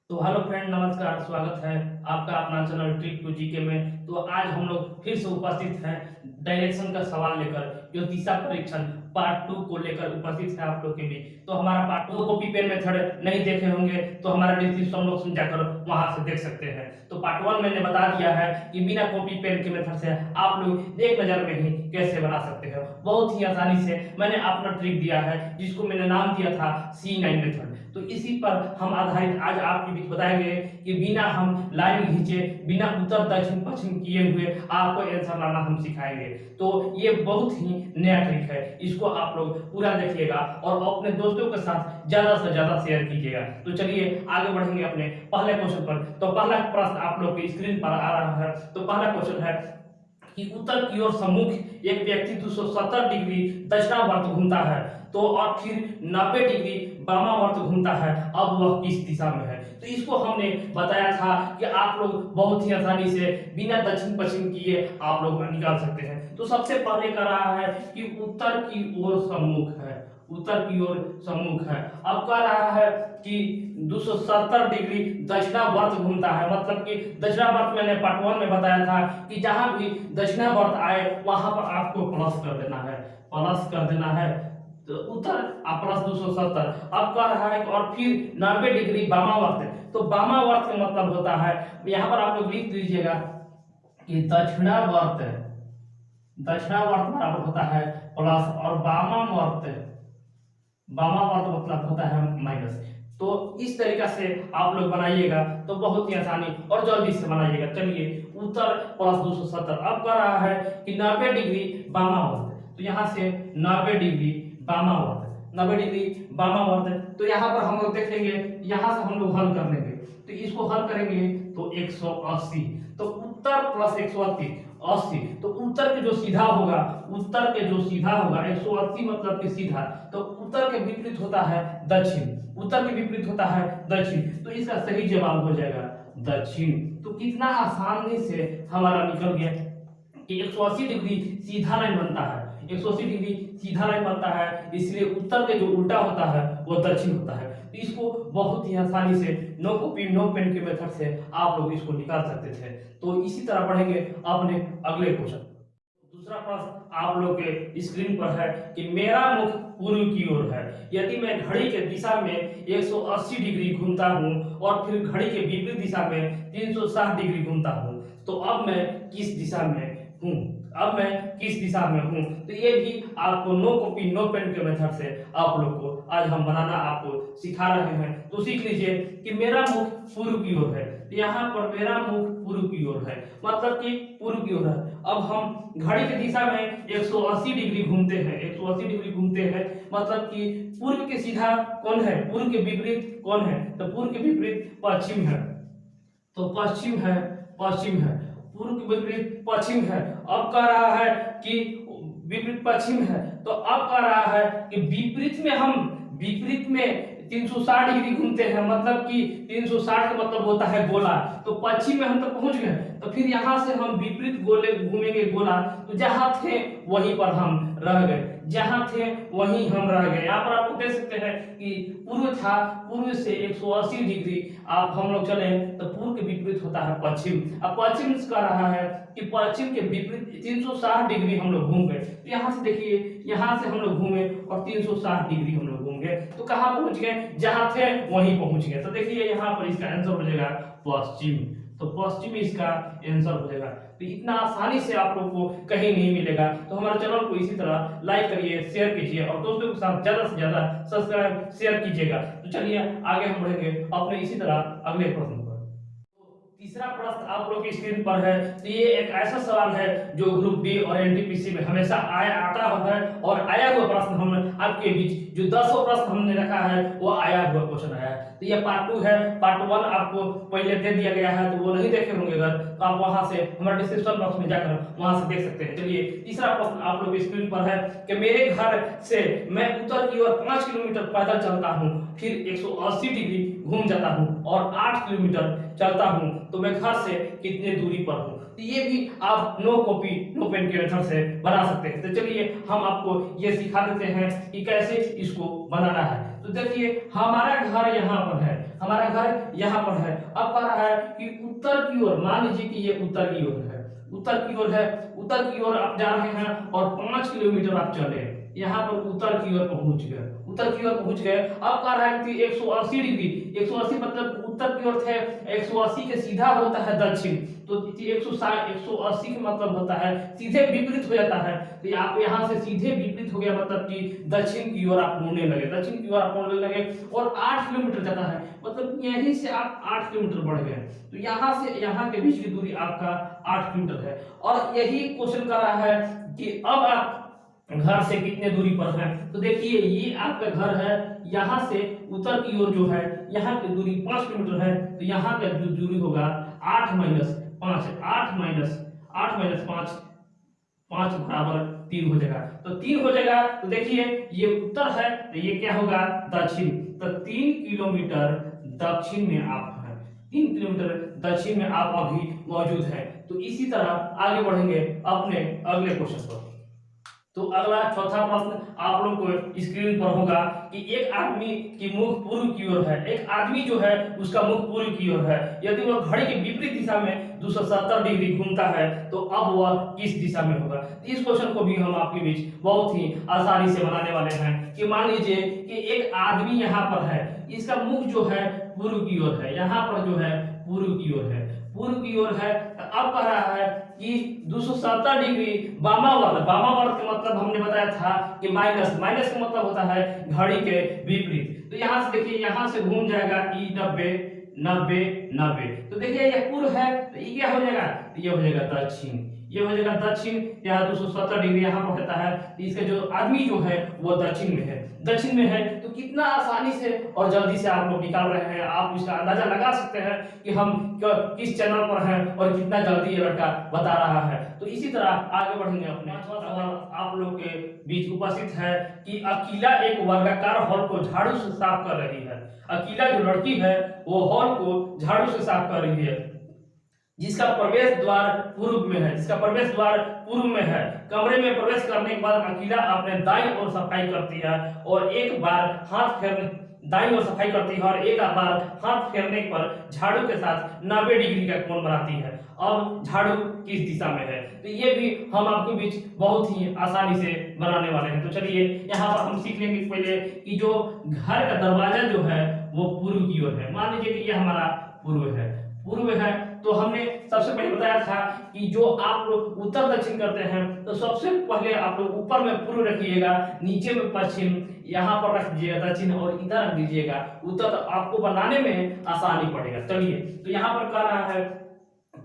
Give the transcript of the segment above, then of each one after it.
तो hello friend, नमस्कार। स्वागत है आपका अपना चैनल ट्रिक टू जीके में। तो आज हम लोग फिर से उपस्थित हैं डायरेक्शन का सवाल लेकर, जो दिशा परीक्षण पार्ट 2 को लेकर उपस्थित है आप लोग के बीच। तो हमारा पार्ट 2 कॉपी पेन मेथड नहीं देखे होंगे तो हमारा डिस्क्रिप्शन बॉक्स में जाकर वहां से देख सकते हैं। तो पार्ट 1 मैंने बता दिया है कि बिना कॉपी पेन के मेथड से आप लोग एक नजर में ही कैसे बना सकते हैं। बहुत ही आसानी से मैंने अपना ट्रिक दिया है जिसको मैंने नाम दिया था C9 मेथड। तो इसी पर हम आधारित आज आपके बीच बताएंगे कि बिना हम लाइन खींचे, बिना उत्तर दक्षिण पश्चिम किए हुए आपको आंसर लाना हम सिखाएंगे। तो ये बहुत ही नया ट्रिक है, इसको आप लोग पूरा देखिएगा और अपने दोस्तों के साथ ज्यादा से ज्यादा शेयर कीजिएगा। तो चलिए आगे बढ़ेंगे अपने पहले क्वेश्चन पर। तो पहला प्रश्न आप लोग की स्क्रीन पर आ रहा है। तो पहला क्वेश्चन है कि उत्तर की ओर सम्मुख एक व्यक्ति 270 डिग्री दक्षिणावर्त घूमता है तो और फिर 90 डिग्री वामावर्त घूमता है, अब वह किस दिशा में है। तो इसको हमने बताया था कि आप लोग बहुत ही आसानी से बिना दक्षिण पश्चिम किए आप लोग निकाल सकते हैं। तो सबसे पहले कर रहा है कि उत्तर की ओर सम्मुख है, उत्तर की ओर सम्मुख है। अब कह रहा है कि 270 डिग्री दक्षिणावर्त घूमता है, मतलब कि दक्षिणावर्त मैंने पार्ट 1 में बताया था कि जहां भी दक्षिणावर्त आए वहां पर आपको प्लस कर देना है, प्लस कर देना है। तो उत्तर आप प्लस 270। अब कह रहा है कि और फिर 90 डिग्री वामावर्त। तो वामावर्त का मतलब होता है, यहाँ पर आप लोग लिख लीजिएगा कि दक्षिणावर्त, दक्षिणावर्त बराबर होता है प्लस और वामावर्त, वामावर्त मतलब होता है माइनस। तो इस तरीका से आप लोग बनाइएगा तो बहुत ही आसानी और जल्दी से बनाइएगा। चलिए उत्तर प्लस 270। अब कह रहा है कि 90 डिग्री वामावर्त, तो यहाँ से 90 डिग्री वामावर्त, 90 डिग्री वामावर्त। तो यहाँ पर हम लोग देख लेंगे, यहाँ से हम लोग हल कर लेंगे। तो इसको हल करेंगे तो 180। तो उत्तर प्लस 180, 80। तो उत्तर के जो सीधा होगा, उत्तर के जो सीधा होगा 180 मतलब कि सीधा। तो उत्तर के विपरीत होता है दक्षिण, उत्तर के विपरीत होता है दक्षिण। तो इसका सही जवाब हो जाएगा दक्षिण। तो कितना आसानी से हमारा निकल गया कि 180 डिग्री सीधा लाइन बनता है, 180 डिग्री सीधा लाइन बनता है, इसलिए उत्तर के जो उल्टा होता है वो दक्षिण होता है। तो इसको बहुत ही आसानी से नो कॉपी नो पेन के मेथड से आप लोग इसको निकाल सकते थे। तो इसी तरह बढ़ेंगे अपने अगले क्वेश्चन। दूसरा प्रश्न आप लोग के स्क्रीन पर है कि मेरा मुख पूर्व की ओर है, यदि मैं घड़ी के दिशा में 180 डिग्री घूमता हूं और फिर घड़ी के विपरीत दिशा में 360 डिग्री घूमता हूं, तो अब मैं किस दिशा में हूं, अब मैं किस दिशा में हूं। तो ये भी आपको नो कॉपी नो पेन के मेथड से आप लोग को आज हम बनाना आपको सिखा रहे हैं। तो सीख लीजिए कि मेरा मुख पूर्व की ओर है, यहाँ पर मेरा मुख पूर्व की ओर है, मतलब कि पूर्व की ओर है। अब हम घड़ी की दिशा में 180 डिग्री घूमते हैं, 180 डिग्री घूमते हैं, मतलब कि पूर्व के सीधा कौन है, पूर्व के विपरीत कौन है। तो पूर्व के विपरीत पश्चिम है, तो पश्चिम है, पश्चिम है, पूर्व के विपरीत पश्चिम है। अब कह रहा है कि विपरीत पश्चिम है, तो अब कह रहा है कि विपरीत में हम, विपरीत में 360 डिग्री घूमते हैं, मतलब कि 360 का मतलब होता है गोला। तो पश्चिम में हम तक पहुंच गए, तो फिर यहाँ से हम विपरीत गोले घूमेंगे गोला। तो जहां थे वहीं पर हम रह गए, जहां थे वहीं हम रह गए। यहाँ पर आप देख सकते हैं कि पूर्व था, पूर्व से 180 डिग्री आप हम लोग चले तो पूर्व के विपरीत होता है पश्चिम। अब पश्चिम कह रहा है कि पश्चिम के विपरीत 360 डिग्री हम लोग घूम गए। तो यहाँ से देखिए, यहाँ से हम लोग घूमे और 360 डिग्री हम लोग घूम गए, तो कहाँ पहुंच गए, जहां थे वहीं पहुंच गए। तो देखिए यहाँ पर इसका आंसर हो जाएगा पश्चिम, तो पश्चिम इसका आंसर हो जाएगा। तो इतना आसानी से आप लोग को कहीं नहीं मिलेगा। तो हमारे चैनल को इसी तरह लाइक करिए, शेयर कीजिए और दोस्तों के साथ ज्यादा से ज्यादा सब्सक्राइब शेयर कीजिएगा। तो चलिए आगे हम बढ़ेंगे अपने इसी तरह अगले प्रश्न पर। तीसरा प्रश्न आप लोग की स्क्रीन पर है। तो ये एक ऐसा सवाल है जो ग्रुप डी और एनटीपीसी में हमेशा आता है और आया हुआ प्रश्न हम आपके बीच जो 10 प्रश्न हमने रखा है वो आया हुआ क्वेश्चन आया है। तो ये पार्ट 2 है, पार्ट 1 आपको पहले दे दिया गया है, तो वो नहीं देखे होंगे अगर, तो आप वहां से हमारे डिस्क्रिप्शन बॉक्स में जाकर वहां से देख सकते हैं। चलिए तीसरा प्रश्न आप लोग की स्क्रीन पर है कि मेरे घर से मैं उत्तर की ओर 5 किलोमीटर पैदल चलता हूँ, फिर 180 डिग्री घूम जाता हूँ और 8 किलोमीटर चलता हूँ, तो मैं घर से कितने दूरी पर हूँ। तो ये भी आप नो कॉपी नो पेन के मेथड से बना सकते हैं। तो चलिए हम आपको ये सिखा देते हैं कि कैसे इसको बनाना है। तो देखिए हमारा घर यहाँ पर है, हमारा घर यहाँ पर है। अब कह रहा है कि उत्तर की ओर, मान लीजिए कि ये उत्तर की ओर है, उत्तर की ओर है, उत्तर की ओर आप जा रहे हैं और 5 किलोमीटर आप चले, यहाँ पर उत्तर की ओर पहुंच गए, उत्तर की ओर पहुंच गए। अब कह रहा है कि 180 डिग्री, 180 मतलब उत्तर की ओर थे, 180 के सीधा होता है दक्षिण, तो 160 180 का मतलब होता है सीधे विपरीत हो जाता है। तो आप यहाँ से सीधे विपरीत हो गया, मतलब कि दक्षिण की ओर आप मुड़ने लगे, दक्षिण की ओर आप मुड़ने लगे और 8 किलोमीटर जाता है, मतलब यहीं से आप 8 किलोमीटर बढ़ गए। तो यहाँ से यहाँ के बीच की दूरी आपका 8 किलोमीटर है। और यही क्वेश्चन कर रहा है कि अब आप घर से कितने दूरी पर है। तो देखिए ये आपका घर है, यहाँ से उत्तर की ओर जो है यहाँ की दूरी 5 किलोमीटर है, तो यहाँ का जो दूरी होगा 8 माइनस 5, 8 माइनस 5, 5 बराबर 3 हो जाएगा। तो 3 हो जाएगा, तो देखिए ये उत्तर है तो ये क्या होगा दक्षिण, तो 3 किलोमीटर दक्षिण में आप हैं, 3 किलोमीटर दक्षिण में आप अभी मौजूद हैं। तो इसी तरह आगे बढ़ेंगे अपने अगले क्वेश्चन पर। तो अगला चौथा प्रश्न आप लोग को स्क्रीन पर होगा कि एक आदमी की मुख पूर्व की ओर है, एक आदमी जो है उसका मुख पूर्व की ओर है, यदि वह घड़ी के विपरीत दिशा में 270 डिग्री घूमता है तो अब वह किस दिशा में होगा। इस क्वेश्चन को भी हम आपके बीच बहुत ही आसानी से बनाने वाले हैं कि मान लीजिए कि एक आदमी यहाँ पर है, इसका मुख जो है पूर्व की ओर है, यहाँ पर जो है पूर्व की ओर है, पूर्व की ओर है। अब कह रहा है कि 270 डिग्री वामावर्त, वामावर्त का मतलब हमने बताया था कि माइनस, माइनस का मतलब होता है घड़ी के विपरीत। तो यहाँ से देखिए यहाँ से घूम जाएगा ई 90 90 90, तो देखिए ये पूर्व है तो ये क्या हो जाएगा, ये हो जाएगा दक्षिण, ये हो जाएगा दक्षिण। यहाँ 270 डिग्री यहाँ पर होता है, तो इसका जो आदमी जो है वो दक्षिण में है, दक्षिण में है। तो कितना आसानी से और जल्दी से आप लोग निकाल रहे हैं, आप इसका अंदाजा लगा सकते हैं कि हम किस चैनल पर हैं और कितना जल्दी ये लड़का बता रहा है। तो इसी तरह आगे बढ़ेंगे अपने आप लोग के बीच उपस्थित है कि अकीला एक वर्गाकार हॉल को झाड़ू से साफ कर रही है। अकीला जो लड़की है वो हॉल को झाड़ू से साफ कर रही है, जिसका प्रवेश द्वार पूर्व में है, जिसका प्रवेश द्वार पूर्व में है। कमरे में प्रवेश करने के बाद अकीला अपने दाईं ओर सफाई करती है और एक बार हाथ फेरने, दाईं ओर सफाई करती है और एक बार हाथ फेरने पर झाड़ू के साथ 90 डिग्री का कोण बनाती है। अब झाड़ू किस दिशा में है, तो ये भी हम आपके बीच बहुत ही आसानी से बनाने वाले हैं। तो चलिए यहाँ पर हम सीख लेंगे पहले कि जो घर का दरवाजा जो है वो पूर्व की ओर है। मान लीजिए कि ये हमारा पूर्व है, पूर्व है, तो हमने सबसे पहले बताया था कि जो आप लोग उत्तर दक्षिण करते हैं तो सबसे पहले आप लोग ऊपर में पूर्व रखिएगा, नीचे में पश्चिम, यहाँ पर रख दीजिएगा दक्षिण और इधर रख दीजिएगा उत्तर, तो आपको बनाने में आसानी पड़ेगा। चलिए तो यहाँ पर कह रहा है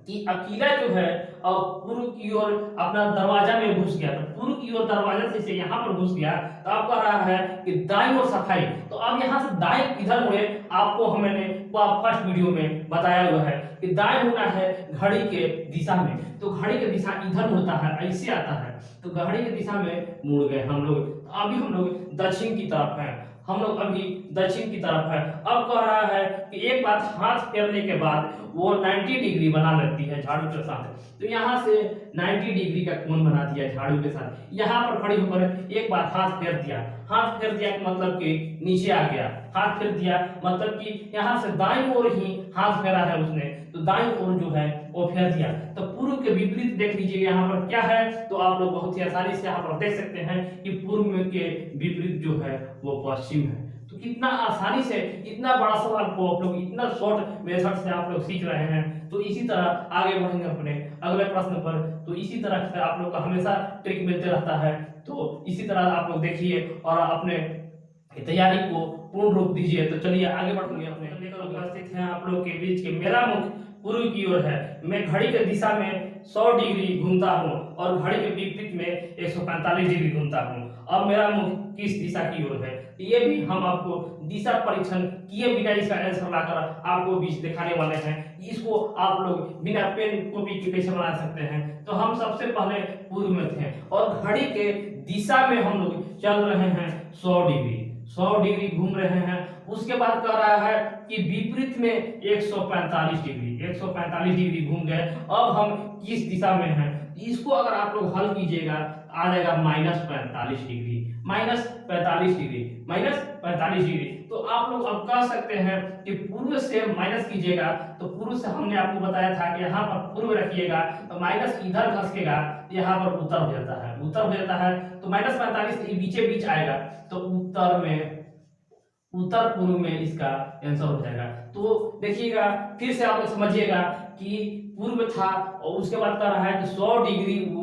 कि अकीला जो है पूर्व की ओर अपना दरवाजा में घुस गया, तो पूर्व की ओर दरवाजा से यहाँ पर घुस गया, तो आप कह रहा है कि दाईं ओर सफाई। तो अब यहाँ से दाएं किधर मुड़े, आपको हमने फर्स्ट वीडियो में बताया हुआ है कि दाएं मुड़ना है घड़ी के दिशा में, तो घड़ी की दिशा इधर मुड़ता है, ऐसे आता है, तो घड़ी की दिशा में मुड़ गए हम लोग। तो अभी हम लोग दक्षिण की तरफ हैं, हम लोग अभी दक्षिण की तरफ है। अब कह रहा है कि एक बार हाथ फेरने के बाद वो 90 डिग्री बना लेती है झाड़ू के साथ, तो यहाँ से 90 डिग्री का कोण बना दिया झाड़ू के साथ। यहाँ पर खड़ी होकर एक बार हाथ फेर दिया, हाथ फेर दिया कि मतलब कि नीचे आ गया, हाथ फेर दिया मतलब कि यहाँ से दाईं ओर ही हाथ फेरा है उसने, तो दाईं ओर जो है वो फेर दिया। तो पूर्व के विपरीत देख लीजिए यहाँ पर क्या है, तो आप लोग बहुत ही आसानी से यहाँ पर देख सकते हैं कि पूर्व में के विपरीत जो है वो पश्चिम है। तो कितना आसानी से इतना बड़ा सवाल को आप लोग इतना शॉर्ट मेथड से आप लोग सीख रहे हैं। तो इसी तरह आगे बढ़ेंगे अपने अगले प्रश्न पर। तो इसी तरह से आप लोग को हमेशा ट्रिक मिलते रहता है, तो इसी तरह आप लोग देखिए और अपने तैयारी को पूर्ण रूप दीजिए। तो चलिए आगे बढ़ेंगे अपने उपस्थित हैं आप लोग के बीच के मेरा मुख पूर्व की ओर है, मैं घड़ी के दिशा में 100 डिग्री घूमता हूँ और घड़ी के विपरीत में 145 डिग्री घूमता हूँ। अब मेरा मुख किस दिशा की ओर है, ये भी हम आपको दिशा परीक्षण किए बिना इसका आंसर लाकर आपको बीच दिखाने वाले हैं। इसको आप लोग बिना पेन कॉपी के कैसे बना सकते हैं। तो हम सबसे पहले पूर्व में थे और घड़ी के दिशा में हम लोग चल रहे हैं 100 डिग्री, 100 डिग्री घूम रहे हैं। उसके बाद कह रहा है कि विपरीत में 145 डिग्री, 145 डिग्री घूम गए। अब हम किस दिशा में हैं, इसको अगर आप लोग हल कीजिएगा आ जाएगा -45 डिग्री, -45 डिग्री, -45 डिग्री। तो तो आप लोग अब कह सकते हैं कि पूर्व से माइनस कीजिएगा, तो पूर्व से हमने आपको बताया था कि यहाँ पर पूर्व रखिएगा तो माइनस इधर धसकेगा, यहाँ पर उत्तर हो जाता है, उत्तर हो जाता है। तो -45 बीचे बीच आएगा, तो उत्तर पूर्व में इसका आंसर हो जाएगा। तो देखिएगा फिर से आप लोग समझिएगा कि पूर्व था और उसके बाद कर रहा है कि 100 डिग्री वो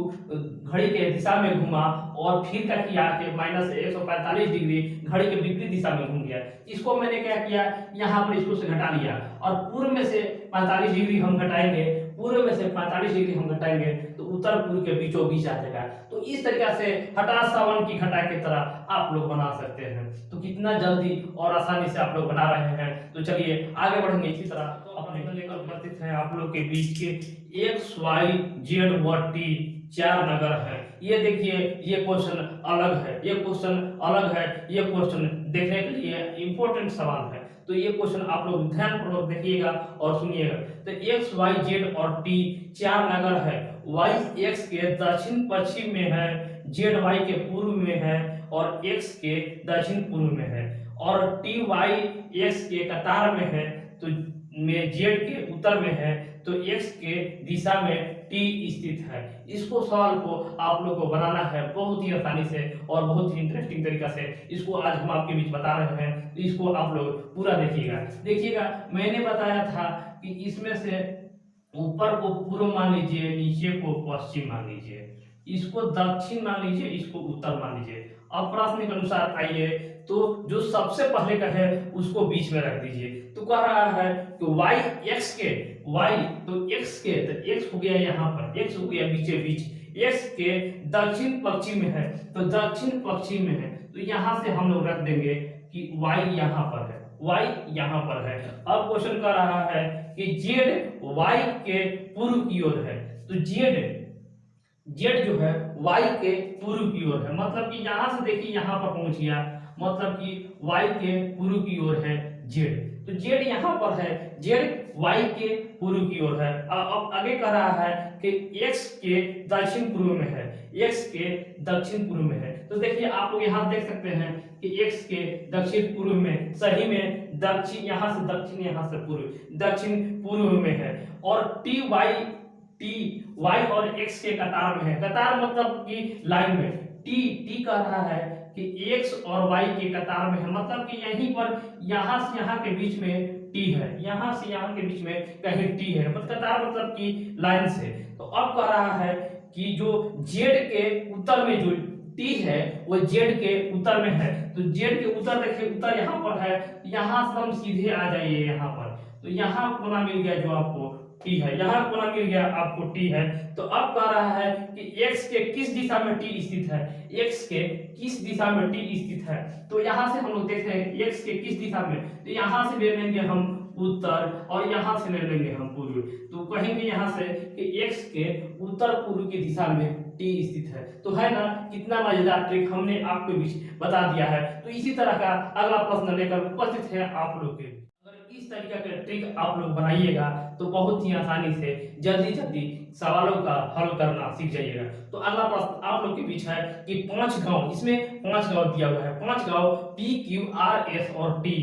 घड़ी के दिशा में घूमा और फिर क्या किया कि -145 डिग्री घड़ी के विपरीत दिशा में घूम गया। इसको मैंने क्या किया, यहाँ पर इसको से घटा लिया और पूर्व में से 45 डिग्री हम घटाएंगे, पूर्व में से 45 डिग्री हम घटाएंगे तो उत्तर पूर्व के बीचों बीच आ जाएगा। तो इस तरीके से हटा सावन की घटा की तरह आप लोग बना सकते हैं। तो कितना जल्दी और आसानी से आप लोग बना रहे हैं। तो चलिए आगे बढ़ेंगे इसी तरह। तो अपने लेकर उपस्थित हैं आप लोग के बीच के एक्स वाई जेड व टी 4 नगर है। ये देखिए ये क्वेश्चन अलग है, ये क्वेश्चन अलग है, ये क्वेश्चन देखने के लिए इंपॉर्टेंट सवाल है। तो ये क्वेश्चन आप लोग ध्यानपूर्वक देखिएगा और सुनिएगा। तो एक्स वाई जेड और टी 4 नगर है। वाई एक्स के दक्षिण पश्चिम में है, जेड वाई के पूर्व में है और एक्स के दक्षिण पूर्व में है और टी वाई एक्स के कतार में है, तो में जेड के उत्तर में है, तो एक्स के दिशा में टी स्थित है। इसको सवाल को आप लोग को बनाना है बहुत ही आसानी से और बहुत ही इंटरेस्टिंग तरीका से। इसको आज हम आपके बीच बता रहे हैं, तो इसको आप लोग पूरा देखिएगा मैंने बताया था कि इसमें से ऊपर को पूर्व मान लीजिए, नीचे को पश्चिम मान लीजिए, इसको दक्षिण मान लीजिए, इसको उत्तर मान लीजिए। अब प्रश्न के अनुसार आइए, तो जो सबसे पहले का है उसको बीच में रख दीजिए। तो कह रहा है कि y x के y, तो x के तो x हो गया यहाँ पर, x हो गया बीचे बीच, x के दक्षिण पश्चिम में है, तो दक्षिण पश्चिम में है, तो यहाँ से हम लोग रख देंगे कि y यहाँ पर है, y यहाँ पर है। अब क्वेश्चन कर रहा है कि z y के पूर्व की ओर है, तो z जो है y के पूर्व की ओर है, मतलब कि यहाँ से देखिए यहाँ पर पहुंच गया, मतलब कि y के पूर्व की ओर है z, तो z यहाँ पर है, z y के पूर्व की ओर है। अब आगे कह रहा है कि x के दक्षिण पूर्व में है, x के दक्षिण पूर्व में है। तो देखिए आप लोग यहाँ देख सकते हैं कि x के दक्षिण पूर्व में, सही में दक्षिण यहाँ से दक्षिण, यहाँ से पूर्व, दक्षिण पूर्व में है और टी वाई और x के कतार में है। कतार मतलब कि लाइन में, टी कह रहा है कि x और y के कतार में है, मतलब कि यहीं पर यहाँ से यहाँ के बीच में t है, यहाँ से यहाँ के बीच में कहीं t है, मतलब कतार मतलब कि लाइन से। तो अब कह रहा है कि जो z के उत्तर में जो t है वो z के उत्तर में है, तो z के उत्तर देखिए, उत्तर यहाँ पर है, यहाँ से हम सीधे आ जाइए यहाँ पर, तो यहाँ कोना मिल गया जो आपको टी है, यहाँ कोना मिल गया आपको टी है। तो अब कह रहा है कि x के किस दिशा में टी स्थित है, x के किस दिशा में टी स्थित है। तो यहाँ से हम लोग देखते हैं कि x के किस दिशा में, तो यहाँ से ले लेंगे हम उत्तर और यहाँ से ले लेंगे हम पूर्व, तो कहेंगे यहाँ से कि x के उत्तर पूर्व की दिशा में टी स्थित है। तो है ना कितना मजेदार ट्रिक हमने आपके बीच बता दिया है। तो इसी तरह का अगला प्रश्न लेकर उपस्थित है आप लोग के। इस तरीके का ट्रिक आप लोग बनाइएगा तो बहुत ही आसानी से जल्दी सवालों का हल करना सीख जाइएगा। तो अगला प्रश्न आप लोग के बीच है कि 5 गांव, इसमें 5 गांव दिया हुआ है, 5 गांव P Q R S और T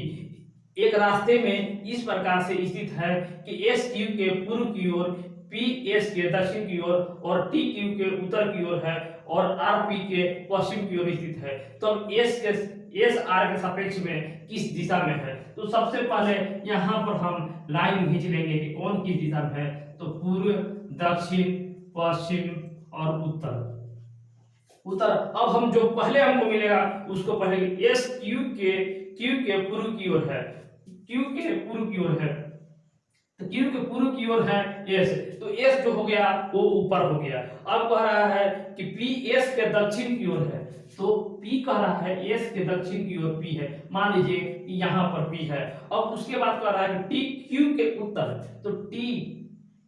एक रास्ते में इस प्रकार से स्थित है कि S Q के पूर्व की ओर, P S के दक्षिण की ओर और T Q के उत्तर की ओर है और R P के पश्चिम की ओर स्थित है। तो S R के सापेक्ष में किस दिशा में है। तो सबसे पहले यहाँ पर हम लाइन खींच लेंगे कि कौन किस दिशा में है, तो पूर्व, दक्षिण, पश्चिम और उत्तर। अब हम जो पहले हमको मिलेगा उसको पहले S Q के पूर्व की ओर है, Q के पूर्व की ओर है, तो Q के पूर्व की ओर है S, तो S जो हो गया वो ऊपर हो गया। अब कह रहा है कि P S के दक्षिण की ओर है, तो P कह रहा है S के दक्षिण की ओर P है, मान लीजिए कि यहाँ पर P है। अब उसके बाद कह रहा है कि T Q के उत्तर, तो T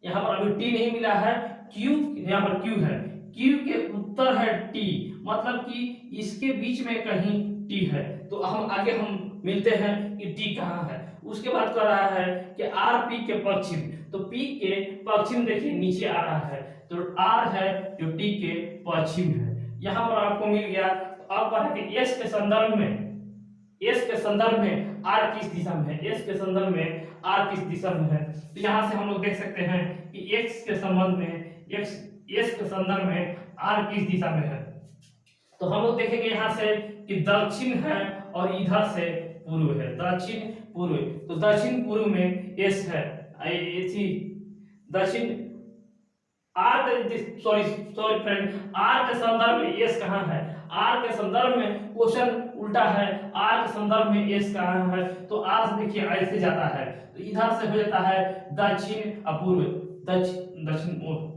यहाँ पर अभी T नहीं मिला है, Q यहाँ पर Q है, Q के उत्तर है T, मतलब कि इसके बीच में कहीं T है। तो हम मिलते हैं कि T कहाँ है। उसके बाद कर रहा है कि R P के पश्चिम, तो P के पश्चिम देखिए नीचे आ रहा है, तो R है जो T के पश्चिम है, यहाँ पर आपको मिल गया। तो अब कि S के संदर्भ में आर किस दिशा में है, एस के संदर्भ में आर किस दिशा में है। तो यहाँ से हम लोग देख सकते हैं कि एक्स के संबंध में एस के संदर्भ में आर किस दिशा में है। तो हम लोग देखेंगे यहाँ से कि दक्षिण है और इधर से पूर्व है, दक्षिण पूर्व। तो दक्षिण पूर्व में एस है, दक्षिण आर सॉरी फ्रेंड, आर के संदर्भ में एस कहाँ है, आर के संदर्भ में क्वेश्चन उल्टा है, आर के संदर्भ में एस कहाँ है। तो आर से देखिए ऐसे जाता है, तो इधर से हो जाता है दक्षिण पूर्व, दक्षिण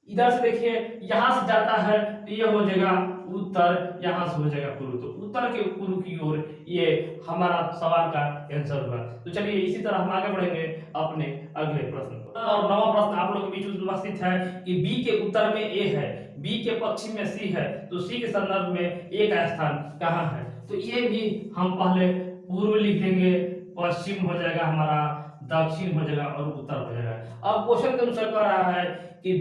इधर से देखिए यहां से जाता है तो ये हो जाएगा उत्तर, यहां से हो जाएगा पूर्व। तो उत्तर के पूर्व की ओर ये हमारा सवाल का आंसर हुआ। तो चलिए इसी तरह हम आगे बढ़ेंगे अपने अगले प्रश्न पर। और नवा प्रश्न आप लोगों के बीच में उपस्थित है कि बी के उत्तर में ए है, बी के पश्चिम में सी है, तो सी के संदर्भ में ए का स्थान कहाँ है। तो ये भी हम पहले पूर्व लिख देंगे, पश्चिम हो जाएगा हमारा, दक्षिण हो जाएगा और उत्तर हो जाएगा। अब क्वेश्चन के अनुसार कह रहा है कि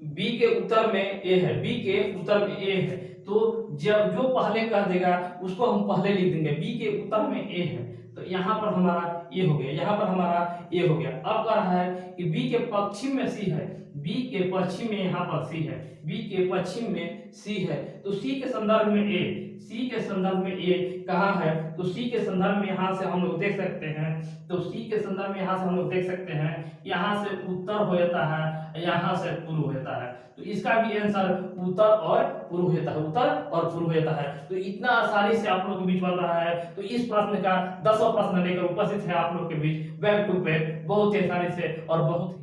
बी के उत्तर में ए है, बी के उत्तर में ए है, तो जब जो पहले कह देगा उसको हम पहले लिख देंगे। बी के उत्तर में ए है, तो यहाँ पर हमारा ए हो गया, यहाँ पर हमारा ए हो गया। अब कह रहा है कि बी के पश्चिम में सी है, बी के पश्चिम में यहाँ पर सी है, बी के पश्चिम में सी है, तो सी के संदर्भ में ए, सी के संदर्भ में ए कहाँ है। तो सी के संदर्भ में यहाँ से हम लोग देख सकते हैं, तो सी के संदर्भ में यहाँ से हम लोग देख सकते हैं, यहाँ से उत्तर हो जाता है, यहाँ से पूर्व हो जाता है। तो इसका भी आंसर उत्तर और पूर्व होता है, उत्तर और पूर्व होता है। तो इतना आसानी से आप लोग के बीच बन रहा है। तो इस प्रश्न का 10वां प्रश्न लेकर उपस्थित है आप लोग के बीच बैक टू बैक, बहुत ही आसानी से और बहुत ही।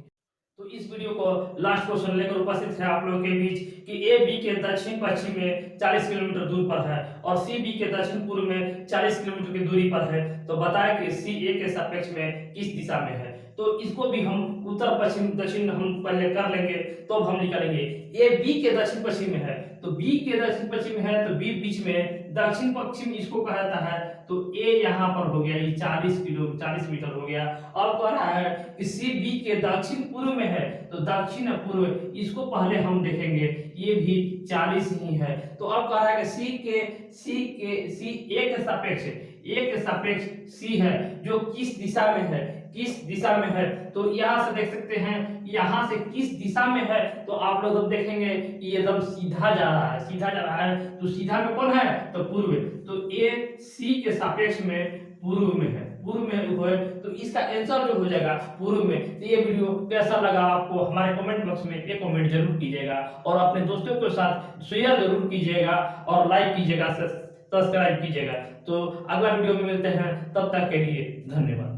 तो इस वीडियो को लास्ट क्वेश्चन लेकर उपस्थित है आप लोगों के बीच कि ए बी के दक्षिण पश्चिम में 40 किलोमीटर दूर पर है और सी बी के दक्षिण पूर्व में 40 किलोमीटर की दूरी पर है। तो बताएं कि सी ए के सापेक्ष में किस दिशा में है। तो इसको भी हम उत्तर पश्चिम दक्षिण हम पहले कर लेंगे, तो हम निकालेंगे। ए बी के दक्षिण पश्चिम में है, तो बी के दक्षिण पश्चिम में है, तो बी बीच में, दक्षिण पश्चिम इसको कहा जाता है, तो ए यहाँ पर हो गया, ये 40 मीटर हो गया। अब कह रहा है कि सी बी के दक्षिण पूर्व में है, तो दक्षिण पूर्व इसको पहले हम देखेंगे, ये भी 40 ही है। तो अब कह रहा है कि सी ए के सापेक्ष सी है, जो किस दिशा में है, किस दिशा में है। तो यहाँ से देख सकते हैं, यहाँ से किस दिशा में है, तो आप लोग अब देखेंगे कि एकदम सीधा जा रहा है, सीधा जा रहा है। तो सीधा में कौन है, तो पूर्व। तो ए सी के सापेक्ष में पूर्व में है, पूर्व में है, तो इसका आंसर जो हो जाएगा पूर्व में। तो ये वीडियो कैसा लगा आपको हमारे कमेंट बॉक्स में एक कमेंट जरूर कीजिएगा और अपने दोस्तों के साथ शेयर जरूर कीजिएगा और लाइक कीजिएगा, सब्सक्राइब कीजिएगा। तो अगला वीडियो में मिलते हैं, तब तक के लिए धन्यवाद।